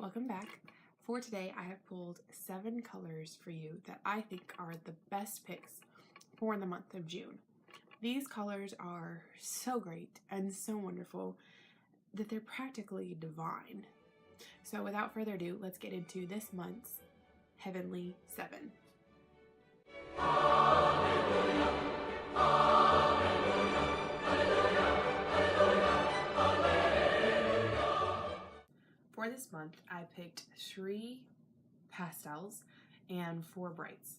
Welcome back. For today, I have pulled 7 colors for you that I think are the best picks for the month of June. These colors are so great and so wonderful that they're practically divine. So without further ado, let's get into this month's Heavenly 7. For this month, I picked 3 pastels and 4 brights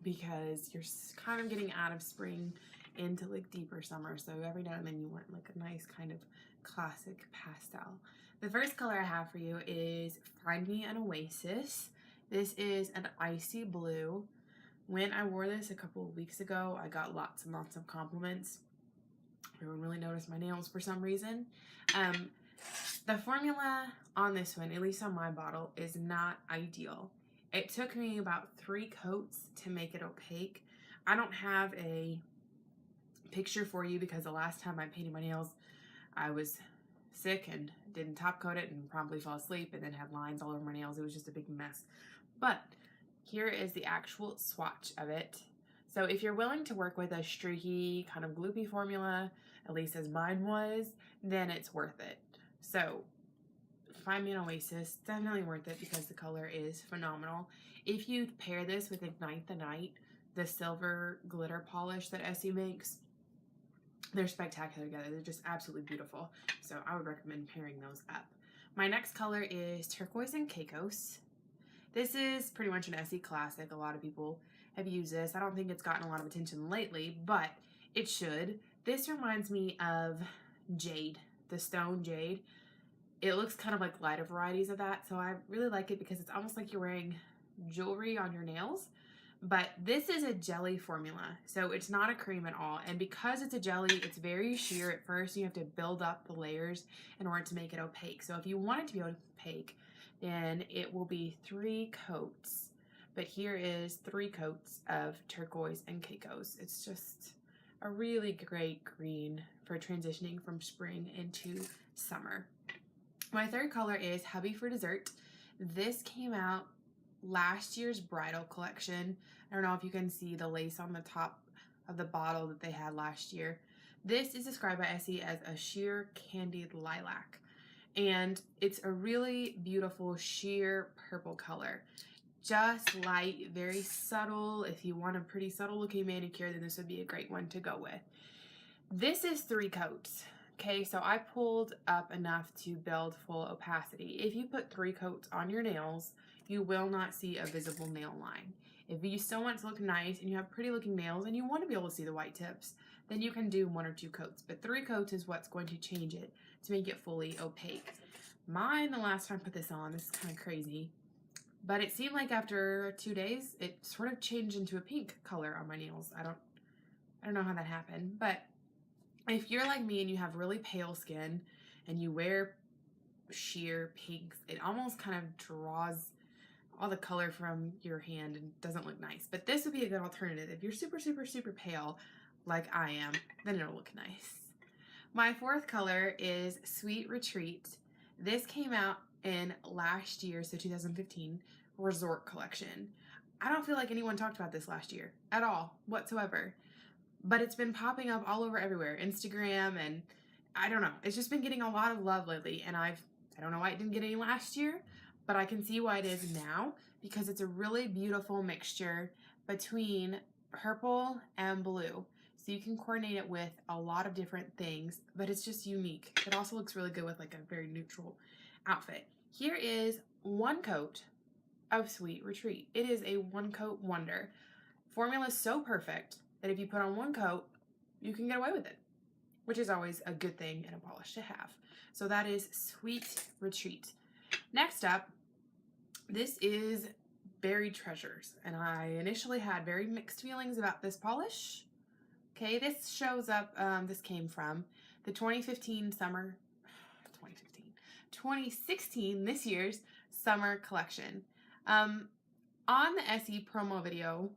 because you're kind of getting out of spring into like deeper summer, so every now and then you want like a nice kind of classic pastel. The first color I have for you is Find Me an Oasis. This is an icy blue. When I wore this a couple of weeks ago, I got lots and lots of compliments. Everyone really noticed my nails for some reason. The formula on this one, at least on my bottle, is not ideal. It took me about 3 coats to make it opaque. I don't have a picture for you because the last time I painted my nails, I was sick and didn't top coat it and promptly fell asleep and then had lines all over my nails. It was just a big mess. But here is the actual swatch of it. So if you're willing to work with a streaky, kind of gloopy formula, at least as mine was, then it's worth it. So Find Me an Oasis, definitely worth it because the color is phenomenal. If you pair this with Ignite the Night, the silver glitter polish that Essie makes, they're spectacular together. They're just absolutely beautiful. So I would recommend pairing those up. My next color is Turquoise and Caicos. This is pretty much an Essie classic. A lot of people have used this. I don't think it's gotten a lot of attention lately, but it should. This reminds me of jade, the stone jade. It looks kind of like lighter varieties of that, so I really like it because it's almost like you're wearing jewelry on your nails. But this is a jelly formula, so it's not a cream at all. And because it's a jelly, it's very sheer at first. You have to build up the layers in order to make it opaque. So if you want it to be opaque, then it will be 3 coats. But here is 3 coats of Turquoise and Caicos. It's just a really great green for transitioning from spring into summer. My third color is Hubby for Dessert. This came out last year's bridal collection. I don't know if you can see the lace on the top of the bottle that they had last year. This is described by Essie as a sheer candied lilac. And it's a really beautiful sheer purple color. Just light, very subtle. If you want a pretty subtle looking manicure, then this would be a great one to go with. This is 3 coats. Okay, so I pulled up enough to build full opacity. If you put 3 coats on your nails, you will not see a visible nail line. If you still want to look nice and you have pretty looking nails and you want to be able to see the white tips, then you can do 1 or 2 coats. But 3 coats is what's going to change it to make it fully opaque. Mine, the last time I put this on, this is kind of crazy, but it seemed like after 2 days, it sort of changed into a pink color on my nails. I don't know how that happened, but if you're like me and you have really pale skin and you wear sheer pinks, it almost kind of draws all the color from your hand and doesn't look nice. But this would be a good alternative. If you're super, super, super pale like I am, then it'll look nice. My 4th color is Sweet Retreat. This came out in last year, so 2015, Resort Collection. I don't feel like anyone talked about this last year at all, whatsoever. But it's been popping up all over everywhere, Instagram, and I don't know. It's just been getting a lot of love lately, and I don't know why it didn't get any last year, but I can see why it is now because it's a really beautiful mixture between purple and blue. So you can coordinate it with a lot of different things, but it's just unique. It also looks really good with like a very neutral outfit. Here is 1 coat of Sweet Retreat. It is a 1 coat wonder. Formula is so perfect that if you put on 1 coat, you can get away with it, which is always a good thing in a polish to have. So that is Sweet Retreat. Next up, this is Berried Treasures, and I initially had very mixed feelings about this polish. Okay, this shows up, this came from the 2016, this year's summer collection. On the Essie promo video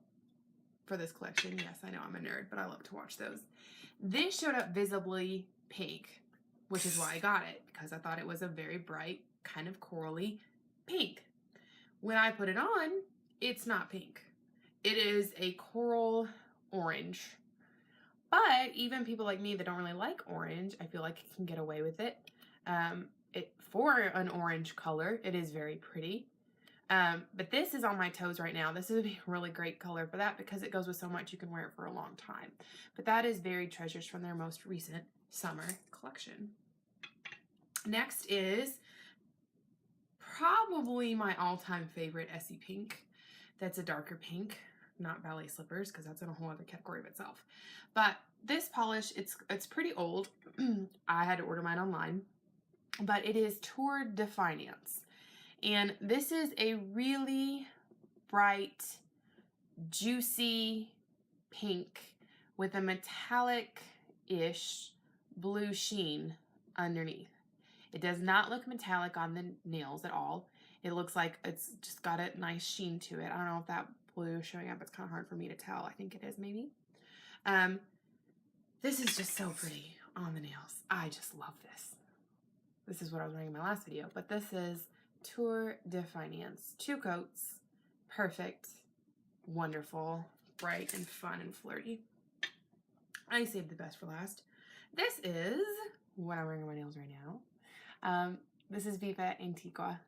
for this collection, yes, I know I'm a nerd, but I love to watch those. This showed up visibly pink. which is why I got it, because I thought it was a very bright, kind of corally pink. When I put it on, it's not pink. It is a coral orange. But even people like me that don't really like orange, I feel like it can get away with it. For an orange color, it is very pretty. But this is on my toes right now. This is a really great color for that because it goes with so much you can wear it for a long time. But that is Berried Treasures from their most recent summer collection. Next is probably my all-time favorite Essie pink. That's a darker pink, not ballet slippers, because that's in a whole other category of itself. But this polish, it's pretty old. I had to order mine online, but it is Tour de Finance. And this is a really bright, juicy pink with a metallic-ish blue sheen underneath. It does not look metallic on the nails at all. It looks like it's just got a nice sheen to it. I don't know if that blue is showing up. It's kind of hard for me to tell. I think it is maybe. This is just so pretty on the nails. I just love this. This is what I was wearing in my last video, but this is Tour de Finance. 2 coats, perfect, wonderful, bright and fun and flirty. I saved the best for last. This is what I'm wearing on my nails right now. This is Viva Antigua.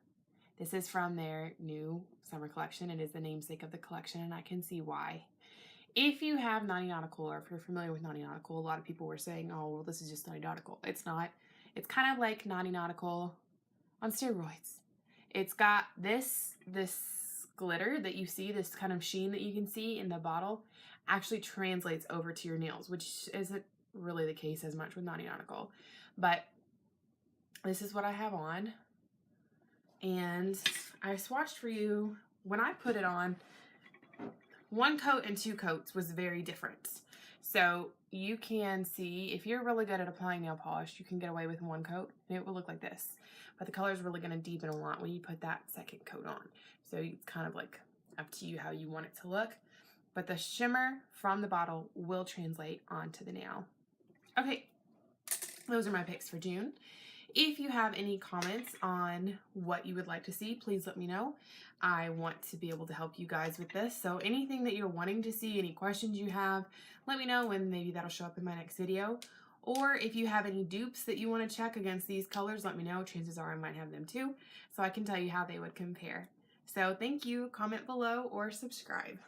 This is from their new summer collection. It is the namesake of the collection, and I can see why. If you have Naughty Nautical, or if you're familiar with Naughty Nautical, a lot of people were saying, oh, well, this is just Naughty Nautical. It's not. It's kind of like Naughty Nautical on steroids. It's got this glitter that you see, this kind of sheen that you can see in the bottle, actually translates over to your nails, which isn't really the case as much with Naughty Nautical. But this is what I have on. And I swatched for you. When I put it on, 1 coat and 2 coats was very different. So you can see, if you're really good at applying nail polish, you can get away with 1 coat and it will look like this. But the color is really going to deepen a lot when you put that 2nd coat on. So it's kind of like up to you how you want it to look. But the shimmer from the bottle will translate onto the nail. Okay, those are my picks for June. If you have any comments on what you would like to see, please let me know. I want to be able to help you guys with this. So anything that you're wanting to see, any questions you have, let me know, and maybe that'll show up in my next video. Or if you have any dupes that you want to check against these colors, let me know. Chances are I might have them too, so I can tell you how they would compare. So thank you. Comment below or subscribe.